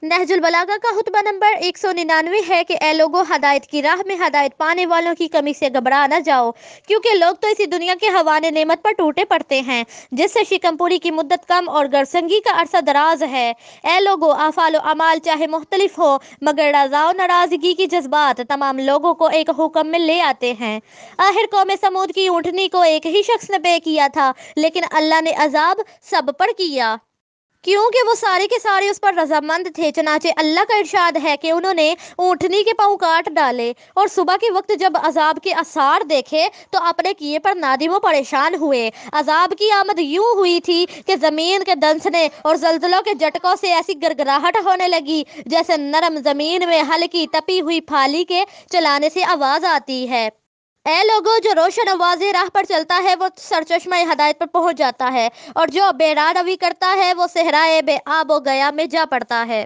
نہج البلاغہ کا خطبہ نمبر 199 ہے کہ اے لوگو، ہدایت کی راہ میں ہدایت پانے والوں کی کمی سے گھبرا نہ جاؤ، کیونکہ لوگ تو اسی دنیا کے حوالے نعمت پر ٹوٹے پڑتے ہیں جس سے شکم پوری کی مدت کم اور گرسنگی کا عرصہ دراز ہے۔ اے لوگو، افعال و اعمال چاہے مختلف ہو مگر رضا و ناراضگی کی جذبات تمام لوگوں کو ایک حکم میں لے آتے ہیں۔ آخر قوم سمود کی اونٹنی کو ایک ہی شخص نے بے کیا تھا، لیکن اللہ نے عذاب سب پر کیا، کیونکہ وہ سارے کے سارے اس پر رضامند تھے۔ چنانچہ اللہ کا ارشاد ہے کہ انہوں نے اونٹنی کے پاؤں کاٹ ڈالے اور صبح کے وقت جب عذاب کے آثار دیکھے تو اپنے کیے پر نادم و پریشان ہوئے۔ عذاب کی آمد یوں ہوئی تھی کہ زمین کے دنسنے اور زلزلوں کے جھٹکوں سے ایسی گڑگڑاہٹ ہونے لگی جیسے نرم زمین میں ہلکی تپی ہوئی پھالی کے چلانے سے آواز آتی ہے۔ اے لوگو، جو روشن و واضح راہ پر چلتا ہے وہ سرچشمہ ہدایت پر پہنچ جاتا ہے، اور جو بے راہ روی کرتا ہے وہ صحرائے بے آب و گیا میں جا پڑتا ہے۔